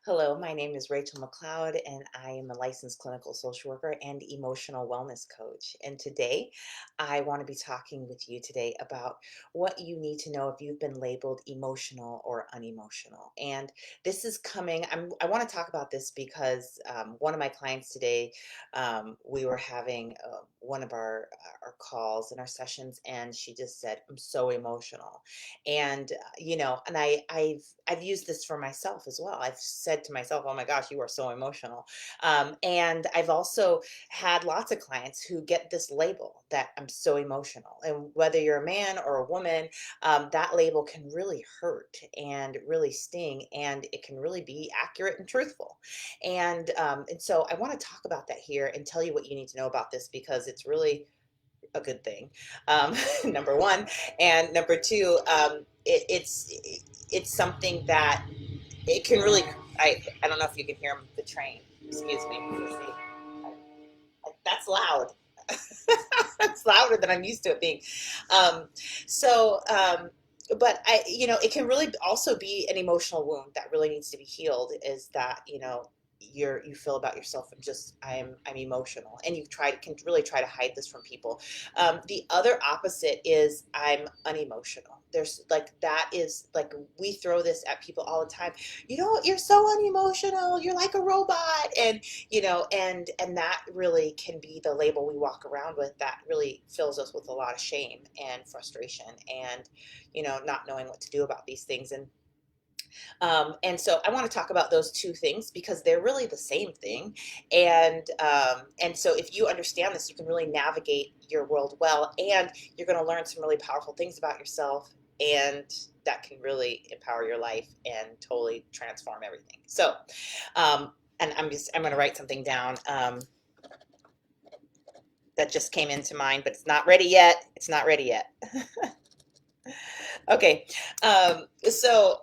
Hello, my name is Rachel McLeod, and I am a licensed clinical social worker and emotional wellness coach. And today, I want to be talking with you today about what you need to know if you've been labeled emotional or unemotional. And this is coming, I want to talk about this because one of my clients today, we were having one of our calls and our sessions, and she just said, "I'm so emotional." And and I've used this for myself as well. I've said to myself, "Oh my gosh, you are so emotional." And I've also had lots of clients who get this label that I'm so emotional. And whether you're a man or a woman, that label can really hurt and really sting, and it can really be accurate and truthful. And so I want to talk about that here and tell you what you need to know about this because it's really a good thing. Number one, and number two, it's something that it can really. I don't know if you can hear the train. Excuse me. Let's see. That's loud. It's louder than I'm used to it being. Um, so, but it can really also be an emotional wound that really needs to be healed. Is that you feel about yourself and just I'm emotional, and you can really try to hide this from people. The other opposite is I'm unemotional. There's like that is like we throw this at people all the time. You're so unemotional. You're like a robot, and that really can be the label we walk around with that really fills us with a lot of shame and frustration and not knowing what to do about these things. And so I want to talk about those two things because they're really the same thing. And so if you understand this, you can really navigate your world well, and you're going to learn some really powerful things about yourself, and that can really empower your life and totally transform everything. So and I'm going to write something down that just came into mind, but it's not ready yet. It's not ready yet. Okay. So,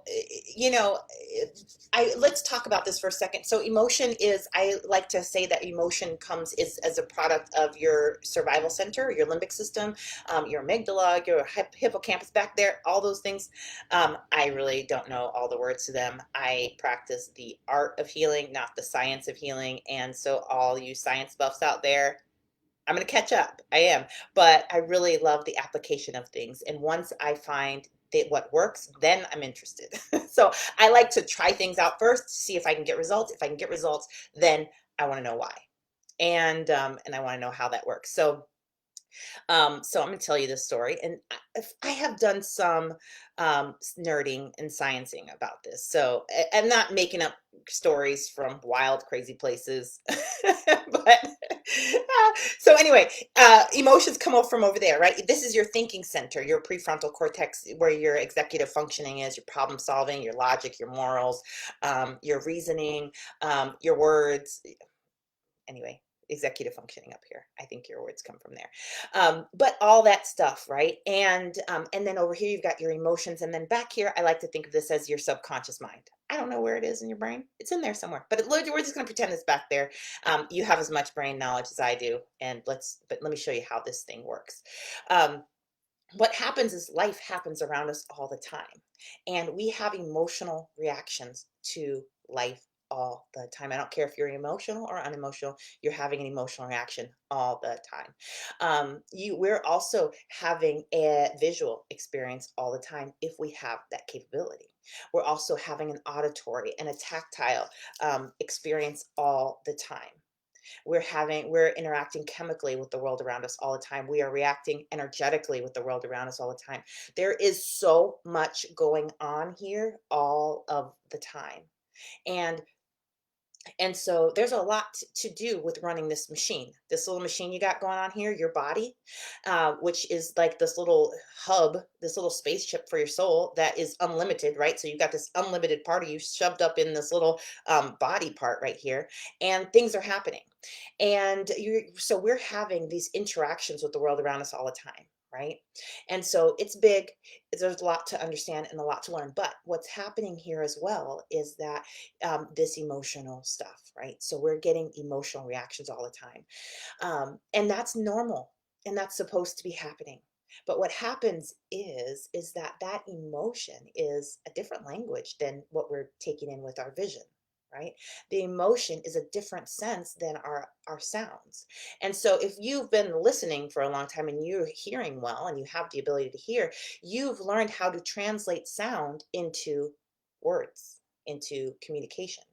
let's talk about this for a second. So emotion is, I like to say that emotion comes is as a product of your survival center, your limbic system, your amygdala, your hippocampus back there, all those things. I really don't know all the words to them. I practice the art of healing, not the science of healing. And so all you science buffs out there, I'm going to catch up. I am. But I really love the application of things. And once I find that what works, then I'm interested. So I like to try things out first to see if I can get results. If I can get results, then I want to know why. And I want to know how that works. So I'm going to tell you this story, and I have done some nerding and sciencing about this. So I'm not making up stories from wild, crazy places, but so anyway, emotions come up from over there, right? This is your thinking center, your prefrontal cortex, where your executive functioning is, your problem solving, your logic, your morals, your reasoning, your words, anyway, executive functioning up here. I think your words come from there. But all that stuff, right? And then over here you've got your emotions, and then back here I like to think of this as your subconscious mind. I don't know where it is in your brain. It's in there somewhere, but we're just going to pretend it's back there. You have as much brain knowledge as I do, and let me show you how this thing works. Um, what happens is life happens around us all the time, and we have emotional reactions to life all the time. I don't care if you're emotional or unemotional, you're having an emotional reaction all the time. We're also having a visual experience all the time if we have that capability. We're also having an auditory and a tactile experience all the time. We're interacting chemically with the world around us all the time. We are reacting energetically with the world around us all the time. There is so much going on here all of the time. And and so there's a lot to do with running this machine. This little machine you got going on here, your body, which is like this little hub, this little spaceship for your soul that is unlimited, right? So you got this unlimited part of you shoved up in this little body part right here, and things are happening. So we're having these interactions with the world around us all the time, right? And so it's big. There's a lot to understand and a lot to learn. But what's happening here as well is that this emotional stuff, right? So we're getting emotional reactions all the time. And that's normal, and that's supposed to be happening. But what happens is that that emotion is a different language than what we're taking in with our vision. right? The emotion is a different sense than our sounds. And so if you've been listening for a long time and you're hearing well and you have the ability to hear, you've learned how to translate sound into words, into communication,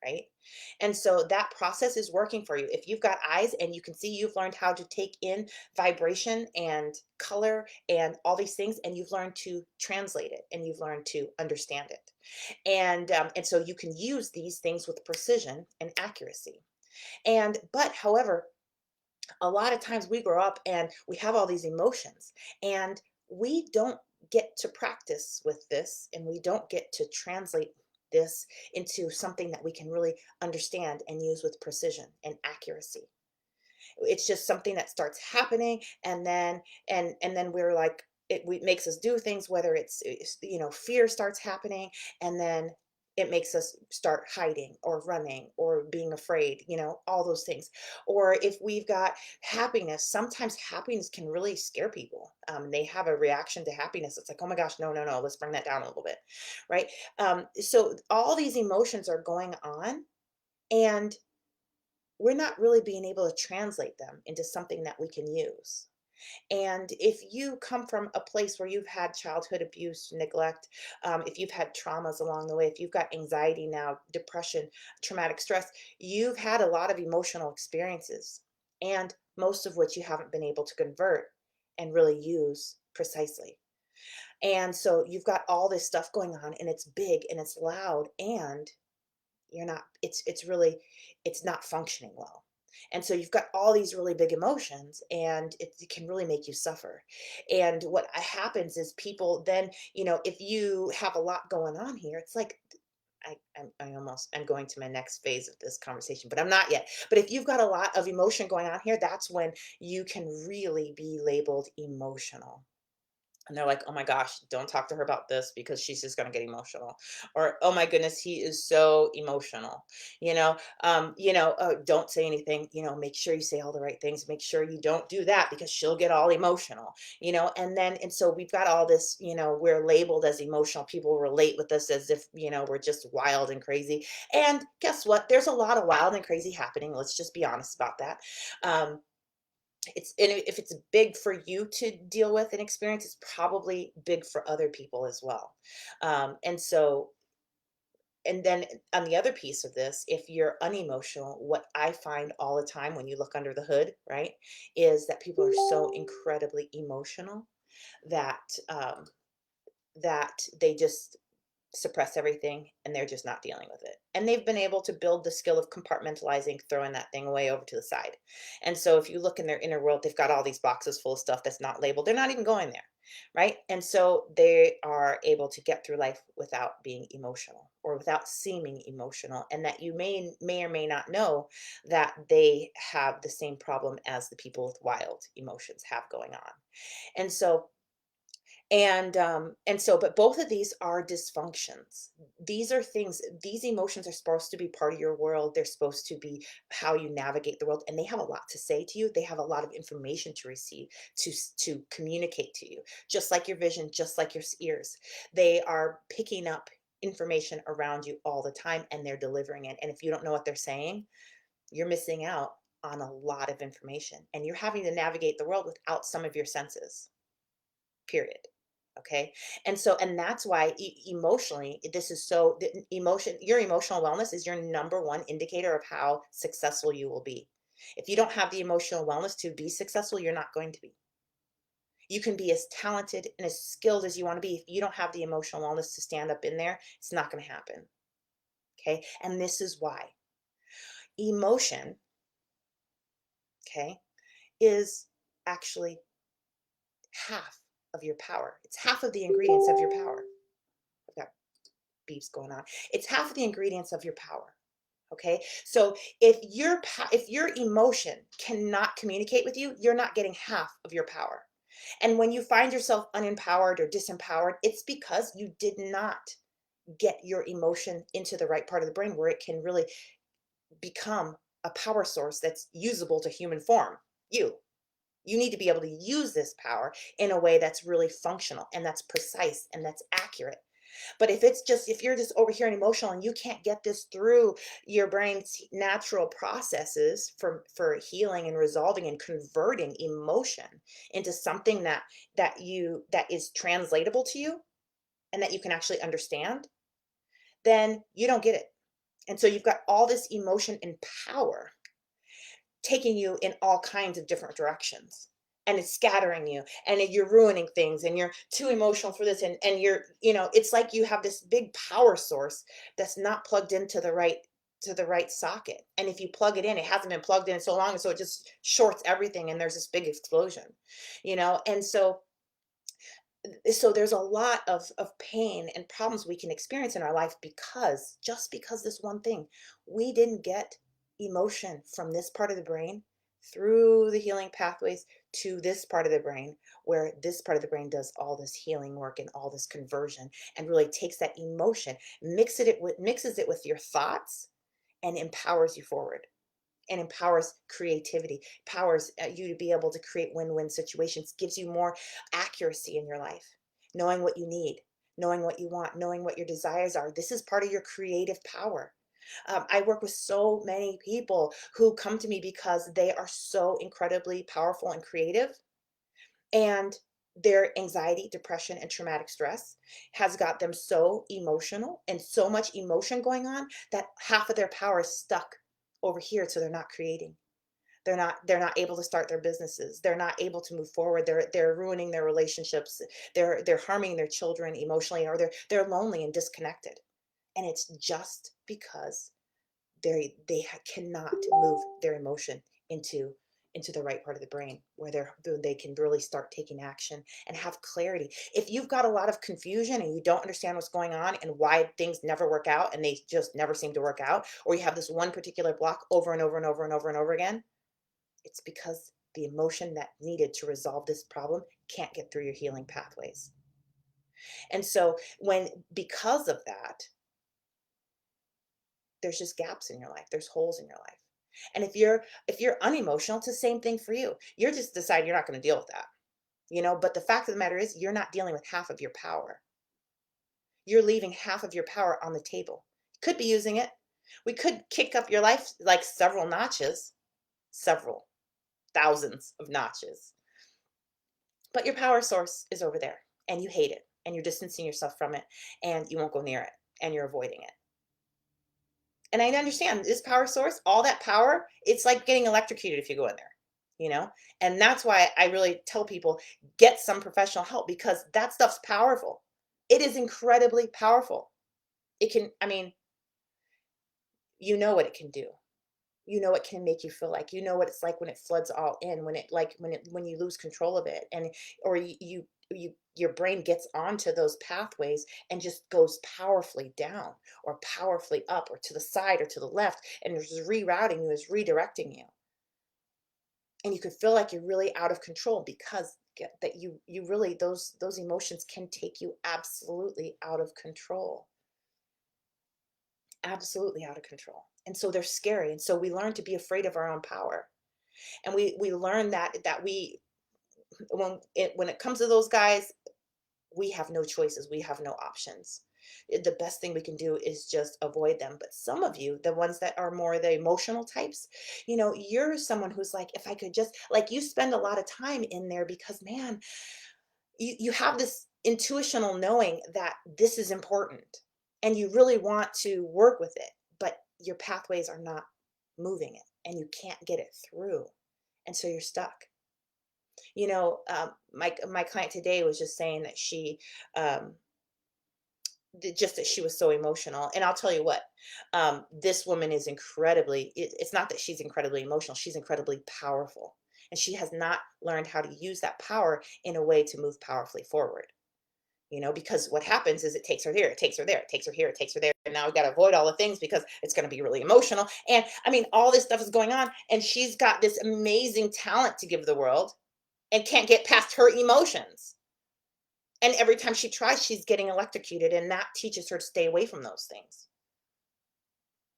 right? And so that process is working for you. If you've got eyes and you can see, you've learned how to take in vibration and color and all these things, and you've learned to translate it and you've learned to understand it. And so you can use these things with precision and accuracy. But however, a lot of times we grow up and we have all these emotions and we don't get to practice with this, and we don't get to translate this into something that we can really understand and use with precision and accuracy. It's just something that starts happening, and then we're like, makes us do things, whether fear starts happening, and then it makes us start hiding or running or being afraid, all those things. Or if we've got happiness, sometimes happiness can really scare people. They have a reaction to happiness. It's like, oh my gosh, no, no, no, let's bring that down a little bit, right? So all these emotions are going on, and we're not really being able to translate them into something that we can use. And if you come from a place where you've had childhood abuse, neglect, if you've had traumas along the way, if you've got anxiety now, depression, traumatic stress, you've had a lot of emotional experiences, and most of which you haven't been able to convert and really use precisely. And so you've got all this stuff going on, and it's big and it's loud, and you're not it's really, it's not functioning well. And so you've got all these really big emotions, and it can really make you suffer. And what happens is people then, if you have a lot going on here, it's like, I'm going to my next phase of this conversation, but I'm not yet. But if you've got a lot of emotion going on here, that's when you can really be labeled emotional. And they're like, "Oh my gosh, don't talk to her about this because she's just gonna get emotional." Or, "Oh my goodness, he is so emotional." Don't say anything, make sure you say all the right things. Make sure you don't do that because she'll get all emotional, and so we've got all this, we're labeled as emotional. People relate with us as if, we're just wild and crazy. And guess what? There's a lot of wild and crazy happening. Let's just be honest about that. Um, and if it's big for you to deal with and experience, it's probably big for other people as well. And then on the other piece of this, if you're unemotional, what I find all the time when you look under the hood, right, is that people are so incredibly emotional that that they just suppress everything, and they're just not dealing with it. And they've been able to build the skill of compartmentalizing, throwing that thing away over to the side. And so if you look in their inner world, they've got all these boxes full of stuff that's not labeled. They're not even going there, right? And so they are able to get through life without being emotional or without seeming emotional. And that you may or may not know that they have the same problem as the people with wild emotions have going on. And so but both of these are dysfunctions. These are things, these emotions are supposed to be part of your world. They're supposed to be how you navigate the world, and they have a lot to say to you. They have a lot of information to receive, to communicate to you, just like your vision, just like your ears. They are picking up information around you all the time, and they're delivering it. And if you don't know what they're saying, you're missing out on a lot of information, and you're having to navigate the world without some of your senses, period. Okay. And that's why emotionally, this is so your emotional wellness is your number one indicator of how successful you will be. If you don't have the emotional wellness to be successful, you're not going to be. You can be as talented and as skilled as you want to be. If you don't have the emotional wellness to stand up in there, it's not going to happen. Okay. And this is why emotion, okay, is actually half of your power. It's half of the ingredients of your power. I've got beeps going on. It's half of the ingredients of your power. Okay. So if your emotion cannot communicate with you, you're not getting half of your power. And when you find yourself unempowered or disempowered, it's because you did not get your emotion into the right part of the brain where it can really become a power source that's usable to human form. You need to be able to use this power in a way that's really functional and that's precise and that's accurate. But if you're just over here and emotional and you can't get this through your brain's natural processes for healing and resolving and converting emotion into something that is translatable to you and that you can actually understand, then you don't get it. And so you've got all this emotion and power taking you in all kinds of different directions, and it's scattering you, and you're ruining things, and you're too emotional for this, and it's like you have this big power source that's not plugged into the right socket. And if you plug it in, it hasn't been plugged in so long, and so it just shorts everything, and there's this big explosion. And so there's a lot of pain and problems we can experience in our life because this one thing, we didn't get emotion from this part of the brain through the healing pathways to this part of the brain, where this part of the brain does all this healing work and all this conversion, and really takes that emotion, mixes it with your thoughts, and empowers you forward, and empowers creativity, empowers you to be able to create win-win situations, gives you more accuracy in your life, knowing what you need, knowing what you want, knowing what your desires are. This is part of your creative power. I work with so many people who come to me because they are so incredibly powerful and creative, and their anxiety, depression, and traumatic stress has got them so emotional and so much emotion going on that half of their power is stuck over here, so they're not creating. They're not able to start their businesses. They're not able to move forward. They're ruining their relationships. They're harming their children emotionally, or they're lonely and disconnected. And it's just because cannot move their emotion into the right part of the brain, where they can really start taking action and have clarity. If you've got a lot of confusion and you don't understand what's going on and why things never work out, and they just never seem to work out, or you have this one particular block over and over and over and over and over again, it's because the emotion that needed to resolve this problem can't get through your healing pathways. And so because of that, there's just gaps in your life. There's holes in your life. And if you're unemotional, it's the same thing for you. You're just deciding you're not going to deal with that. But the fact of the matter is, you're not dealing with half of your power. You're leaving half of your power on the table. You could be using it. We could kick up your life like several notches, several thousands of notches. But your power source is over there, and you hate it, and you're distancing yourself from it, and you won't go near it, and you're avoiding it. And I understand this power source, all that power, it's like getting electrocuted if you go in there, you know? And that's why I really tell people, get some professional help, because that stuff's powerful. It is incredibly powerful. I mean, you know what it can do. You know, it can make you feel like, what it's like when it floods all in, when you lose control of it, and or your brain gets onto those pathways and just goes powerfully down or powerfully up or to the side or to the left, and it's just rerouting you, is redirecting you. And you could feel like you're really out of control, because that you really, those emotions can take you absolutely out of control. Absolutely out of control. And so they're scary. And so we learn to be afraid of our own power. And we learn that when it comes to those guys, we have no choices. We have no options. The best thing we can do is just avoid them. But some of you, the ones that are more the emotional types, you're someone who's like, if I could just, like, you spend a lot of time in there because, man, you have this intuitional knowing that this is important, and you really want to work with it, but your pathways are not moving it, and you can't get it through, and so you're stuck. My client today was just saying that um, just that she was so emotional. And I'll tell you what, this woman is it's not that she's incredibly emotional, she's incredibly powerful. And she has not learned how to use that power in a way to move powerfully forward. Because what happens is, it takes her here, it takes her there, it takes her here, it takes her there. And now we've got to avoid all the things because it's going to be really emotional. And I mean, all this stuff is going on, and she's got this amazing talent to give the world and can't get past her emotions. And every time she tries, she's getting electrocuted, and that teaches her to stay away from those things.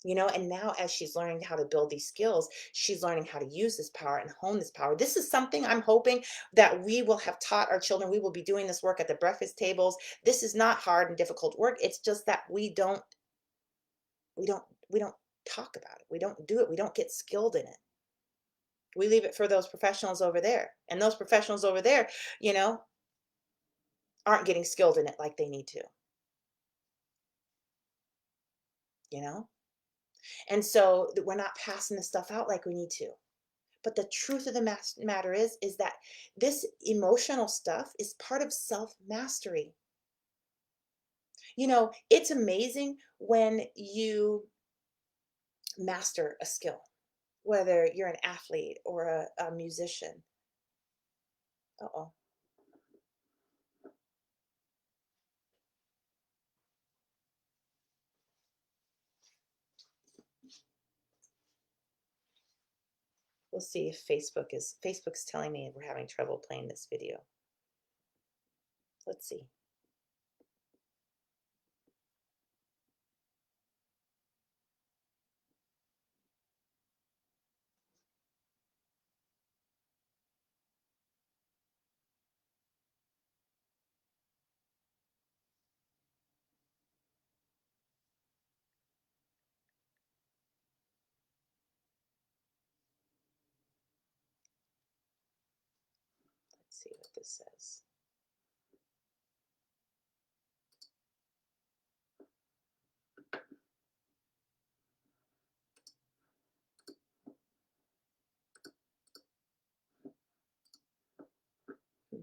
And now as she's learning how to build these skills, she's learning how to use this power and hone this power. This is something I'm hoping that we will have taught our children. We will be doing this work at the breakfast tables. This is not hard and difficult work. It's just that we don't talk about it. We don't do it. We don't get skilled in it. We leave it for those professionals over there. And those professionals over there, you know, aren't getting skilled in it like they need to, you know? And so we're not passing the stuff out like we need to. But the truth of the matter is that this emotional stuff is part of self mastery. It's amazing when you master a skill, whether you're an athlete or a musician. Uh-oh. We'll see if Facebook's telling me we're having trouble playing this video. Let's see. Let's see what this says. Hmm.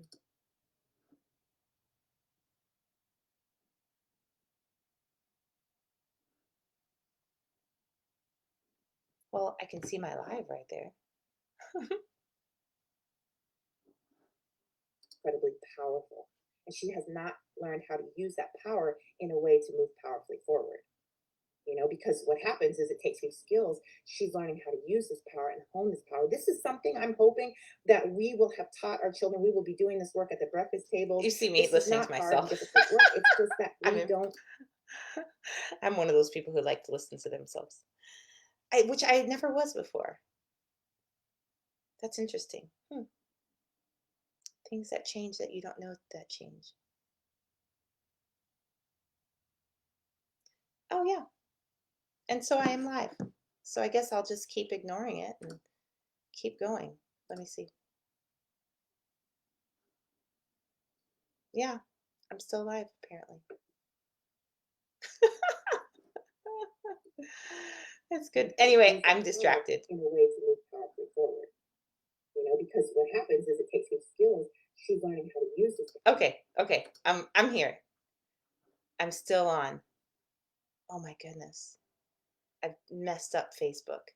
Well, I can see my live right there. Incredibly powerful. And she has not learned how to use that power in a way to move powerfully forward. Because what happens is it takes these skills. She's learning how to use this power and hone this power. This is something I'm hoping that we will have taught our children. We will be doing this work at the breakfast tables. You see me this listening to myself. Difficult work. It's just that we don't. I'm one of those people who like to listen to themselves, which I never was before. That's interesting. Things that change that you don't know that change. Oh, yeah. And so I am live. So I guess I'll just keep ignoring it and keep going. Let me see. Yeah, I'm still live apparently. That's good. Anyway, I'm distracted. In a way to move powerfully forward. Because what happens is it takes these skills. She's learning how to use this. Okay. I'm here. I'm still on. Oh my goodness. I've messed up Facebook.